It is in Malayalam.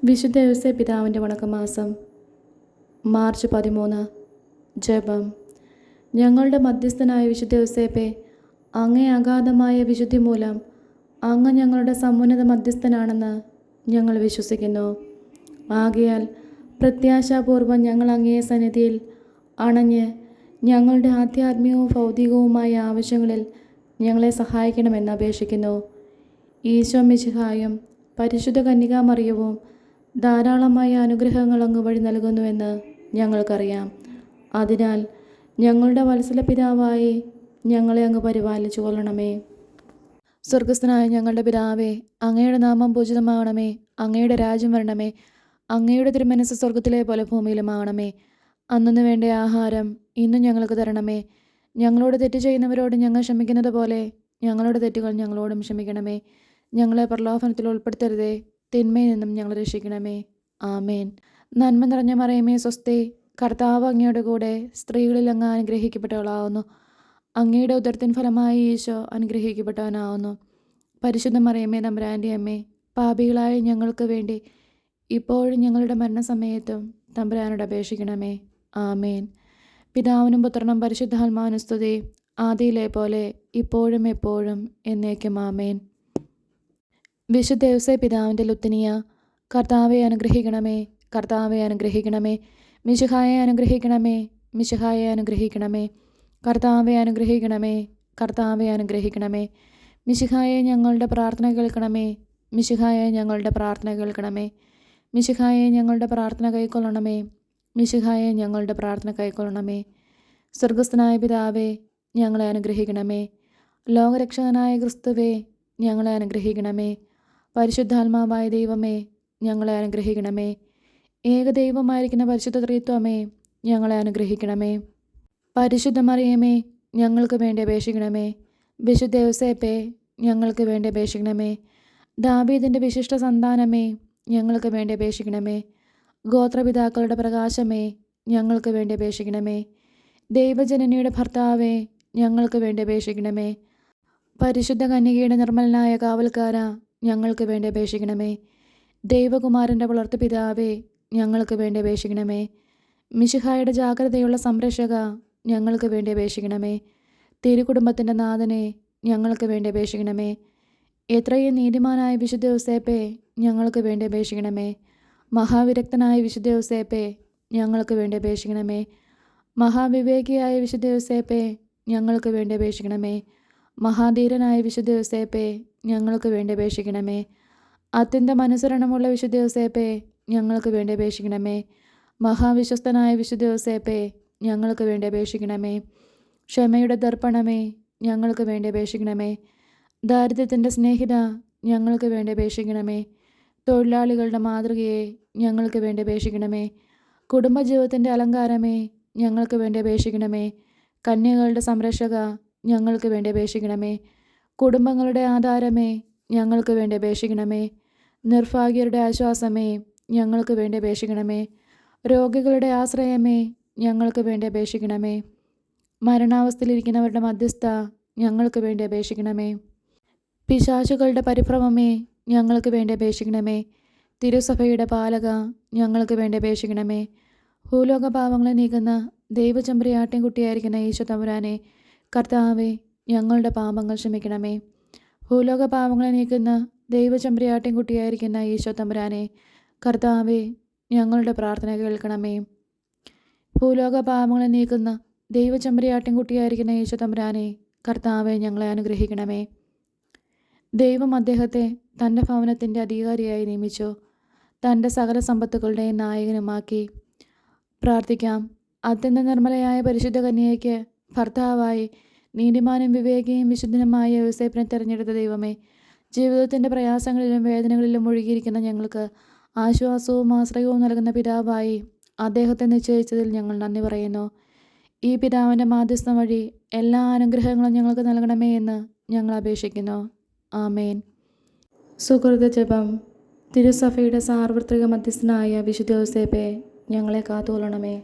വിശുദ്ധ യോസേപ്പ് പിതാവിൻ്റെ വണക്കമാസം മാർച്ച് 13. ജപം. ഞങ്ങളുടെ മധ്യസ്ഥനായ വിശുദ്ധ യോസേപ്പെ, അങ്ങേ അഗാധമായ വിശുദ്ധി മൂലം അങ്ങ് ഞങ്ങളുടെ സമുന്നത മധ്യസ്ഥനാണെന്ന് ഞങ്ങൾ വിശ്വസിക്കുന്നു. ആകയാൽ പ്രത്യാശാപൂർവം ഞങ്ങൾ അങ്ങേ സന്നിധിയിൽ അണഞ്ഞ് ഞങ്ങളുടെ ആധ്യാത്മികവും ഭൗതികവുമായ ആവശ്യങ്ങളിൽ ഞങ്ങളെ സഹായിക്കണമെന്ന് അപേക്ഷിക്കുന്നു. ഈശോ മിശിഹായും പരിശുദ്ധ കന്യകാമറിയവും ധാരാളമായ അനുഗ്രഹങ്ങൾ അങ്ങ് വഴി നൽകുന്നുവെന്ന് ഞങ്ങൾക്കറിയാം. അതിനാൽ ഞങ്ങളുടെ വത്സല പിതാവായി ഞങ്ങളെ അങ്ങ് പരിപാലിച്ചു കൊള്ളണമേ. സ്വർഗസ്ഥനായ ഞങ്ങളുടെ പിതാവേ, അങ്ങയുടെ നാമം പൂജിതമാകണമേ. അങ്ങയുടെ രാജ്യം വരണമേ. അങ്ങയുടെ തിരുമനസ്സ് സ്വർഗത്തിലെ പോലെ ഭൂമിയിലുമാകണമേ. അന്നു വേണ്ട ആഹാരം ഇന്നും ഞങ്ങൾക്ക് തരണമേ. ഞങ്ങളോട് തെറ്റ് ചെയ്യുന്നവരോട് ഞങ്ങൾ ക്ഷമിക്കുന്നത് പോലെ ഞങ്ങളുടെ തെറ്റുകൾ ഞങ്ങളോടും ക്ഷമിക്കണമേ. ഞങ്ങളെ പ്രലോഭനത്തിൽ ഉൾപ്പെടുത്തരുതേ, തിന്മയിൽ നിന്നും ഞങ്ങൾ രക്ഷിക്കണമേ. ആമേൻ. നന്മ നിറഞ്ഞ മറിയമേ സ്വസ്തി, കർത്താവ് അങ്ങയുടെ കൂടെ സ്ത്രീകളിൽ അങ്ങ് അനുഗ്രഹിക്കപ്പെട്ടവളാവുന്നു. അങ്ങയുടെ ഉദരത്തിൻ ഫലമായി ഈശോ അനുഗ്രഹിക്കപ്പെട്ടവനാവുന്നു. പരിശുദ്ധ മറിയമേ തമ്പുരാൻ്റെ അമ്മേ, പാപികളായ ഞങ്ങൾക്ക് വേണ്ടി ഇപ്പോഴും ഞങ്ങളുടെ മരണസമയത്തും തമ്പുരാനോട് അപേക്ഷിക്കണമേ. ആമേൻ. പിതാവിനും പുത്രനും പരിശുദ്ധാത്മാവിനും സ്തുതി, ആദിയിലെ പോലെ ഇപ്പോഴും എപ്പോഴും എന്നേക്കും. ആമേൻ. വിശുദ്ധ യോസേപ്പ് പിതാവിൻ്റെ ലുത്തിനിയ. കർത്താവെ അനുഗ്രഹിക്കണമേ, കർത്താവെ അനുഗ്രഹിക്കണമേ. മിശിഹായെ അനുഗ്രഹിക്കണമേ, മിശിഹായെ അനുഗ്രഹിക്കണമേ. കർത്താവെ അനുഗ്രഹിക്കണമേ, കർത്താവെ അനുഗ്രഹിക്കണമേ. മിശിഹായെ ഞങ്ങളുടെ പ്രാർത്ഥന കേൾക്കണമേ, മിശിഹായെ ഞങ്ങളുടെ പ്രാർത്ഥന കേൾക്കണമേ. മിശിഹായെ ഞങ്ങളുടെ പ്രാർത്ഥന കൈക്കൊള്ളണമേ, മിശിഹായെ ഞങ്ങളുടെ പ്രാർത്ഥന കൈക്കൊള്ളണമേ. സ്വർഗസ്ഥനായ പിതാവേ, ഞങ്ങളെ അനുഗ്രഹിക്കണമേ. ലോകരക്ഷകനായ ക്രിസ്തുവേ, ഞങ്ങളെ അനുഗ്രഹിക്കണമേ. പരിശുദ്ധാത്മാവായ ദൈവമേ, ഞങ്ങളെ അനുഗ്രഹിക്കണമേ. ഏകദൈവമായിരിക്കുന്ന പരിശുദ്ധ ത്രിത്വമേ, ഞങ്ങളെ അനുഗ്രഹിക്കണമേ. പരിശുദ്ധ മറിയമേ, ഞങ്ങൾക്ക് വേണ്ടി അപേക്ഷിക്കണമേ. വിശുദ്ധ യോസേപ്പേ, ഞങ്ങൾക്ക് വേണ്ടി അപേക്ഷിക്കണമേ. ദാവീദിൻ്റെ വിശിഷ്ട സന്താനമേ, ഞങ്ങൾക്ക് വേണ്ടി അപേക്ഷിക്കണമേ. ഗോത്രപിതാക്കളുടെ പ്രകാശമേ, ഞങ്ങൾക്ക് വേണ്ടി അപേക്ഷിക്കണമേ. ദൈവജനനിയുടെ ഭർത്താവേ, ഞങ്ങൾക്ക് വേണ്ടി അപേക്ഷിക്കണമേ. പരിശുദ്ധ കന്യകയുടെ നിർമ്മലനായ കാവൽക്കാര, ഞങ്ങൾക്ക് വേണ്ടി അപേക്ഷിക്കണമേ. ദൈവകുമാരൻ്റെ വളർത്തു പിതാവേ, ഞങ്ങൾക്ക് വേണ്ടി അപേക്ഷിക്കണമേ. മിശിഹായുടെ ജാഗ്രതയുള്ള സംരക്ഷക, ഞങ്ങൾക്ക് വേണ്ടി അപേക്ഷിക്കണമേ. തിരുകുടുംബത്തിൻ്റെ നാഥനെ, ഞങ്ങൾക്ക് വേണ്ടി അപേക്ഷിക്കണമേ. എത്രയും നീതിമാനായ വിശുദ്ധ യോസേപ്പേ, ഞങ്ങൾക്ക് വേണ്ടി അപേക്ഷിക്കണമേ. മഹാവിരക്തനായ വിശുദ്ധ യോസേപ്പേ, ഞങ്ങൾക്ക് വേണ്ടി അപേക്ഷിക്കണമേ. മഹാവിവേകിയായ വിശുദ്ധ യോസേപ്പേ, ഞങ്ങൾക്ക് വേണ്ടി അപേക്ഷിക്കണമേ. മഹാധീരനായ വിശുദ്ധ യോസേപ്പേ, ഞങ്ങൾക്ക് വേണ്ടി അപേക്ഷിക്കണമേ. അത്യന്തം അനുസരണമുള്ള വിശുദ്ധ യോസേപ്പേ, ഞങ്ങൾക്ക് വേണ്ടി അപേക്ഷിക്കണമേ. മഹാവിശ്വസ്തനായ വിശുദ്ധ യോസേപ്പേ, ഞങ്ങൾക്ക് വേണ്ടി അപേക്ഷിക്കണമേ. ക്ഷമയുടെ ദർപ്പണമേ, ഞങ്ങൾക്ക് വേണ്ടി അപേക്ഷിക്കണമേ. ദാരിദ്ര്യത്തിൻ്റെ സ്നേഹിത, ഞങ്ങൾക്ക് വേണ്ടി അപേക്ഷിക്കണമേ. തൊഴിലാളികളുടെ മാതൃകയെ, ഞങ്ങൾക്ക് വേണ്ടി അപേക്ഷിക്കണമേ. കുടുംബജീവിതത്തിൻ്റെ അലങ്കാരമേ, ഞങ്ങൾക്ക് വേണ്ടി അപേക്ഷിക്കണമേ. കന്യകളുടെ സംരക്ഷക, ഞങ്ങൾക്ക് വേണ്ടി അപേക്ഷിക്കണമേ. കുടുംബങ്ങളുടെ ആധാരമേ, ഞങ്ങൾക്ക് വേണ്ടി അപേക്ഷിക്കണമേ. നിർഭാഗ്യരുടെ ആശ്വാസമേ, ഞങ്ങൾക്ക് വേണ്ടി അപേക്ഷിക്കണമേ. രോഗികളുടെ ആശ്രയമേ, ഞങ്ങൾക്ക് വേണ്ടി അപേക്ഷിക്കണമേ. മരണാവസ്ഥയിലിരിക്കുന്നവരുടെ മധ്യസ്ഥ, ഞങ്ങൾക്ക് വേണ്ടി അപേക്ഷിക്കണമേ. പിശാചുകളുടെ പരിഭ്രമമേ, ഞങ്ങൾക്ക് വേണ്ടി അപേക്ഷിക്കണമേ. തിരുസഭയുടെ പാലക, ഞങ്ങൾക്ക് വേണ്ടി അപേക്ഷിക്കണമേ. ഭൂലോക പാപങ്ങളെ നീക്കുന്ന ദൈവചെമ്പരിയാട്ടിൻ കുട്ടിയായിരിക്കുന്ന ഈശോ തമ്പുരാനെ, കർത്താവെ, ഞങ്ങളുടെ പാപങ്ങൾ ക്ഷമിക്കണമേ. ഭൂലോക പാപങ്ങളെ നീക്കുന്ന ദൈവചെമ്പരിയാട്ടിൻ കുട്ടിയായിരിക്കുന്ന ഈശോ തമ്പുരാനെ, കർത്താവെ, ഞങ്ങളുടെ പ്രാർത്ഥന കേൾക്കണമേ. ഭൂലോക പാപങ്ങളെ നീക്കുന്ന ദൈവചെമ്പരിയാട്ടിൻ കുട്ടിയായിരിക്കുന്ന ഈശോ തമ്പുരാനെ, കർത്താവെ, ഞങ്ങളെ അനുഗ്രഹിക്കണമേ. ദൈവം അദ്ദേഹത്തെ തൻ്റെ ഭവനത്തിൻ്റെ അധികാരിയായി നിയമിച്ചു, തൻ്റെ സകല സമ്പത്തുകളുടെയും നായകനുമാക്കി. പ്രാർത്ഥിക്കാം. അത്യന്ത നിർമ്മലയായ പരിശുദ്ധ കന്യകയ്ക്ക് ഭർത്താവായി നീതിമാനും വിവേകിയും വിശുദ്ധനുമായ യോസേപ്പിനെ തിരഞ്ഞെടുത്ത ദൈവമേ, ജീവിതത്തിൻ്റെ പ്രയാസങ്ങളിലും വേദനകളിലും ഒഴുകിയിരിക്കുന്ന ഞങ്ങൾക്ക് ആശ്വാസവും ആശ്രയവും നൽകുന്ന പിതാവായി അദ്ദേഹത്തെ നിശ്ചയിച്ചതിൽ ഞങ്ങൾ നന്ദി പറയുന്നു. ഈ പിതാവിൻ്റെ മാധ്യസ്ഥം വഴി എല്ലാ അനുഗ്രഹങ്ങളും ഞങ്ങൾക്ക് നൽകണമേ എന്ന് ഞങ്ങൾ അപേക്ഷിക്കുന്നു. ആമേൻ. സുഹൃത ജപം. തിരുസഭയുടെ സാർവത്രിക മധ്യസ്ഥനായ വിശുദ്ധ യോസേപ്പേ, ഞങ്ങളെ കാത്തുകൊള്ളണമേ.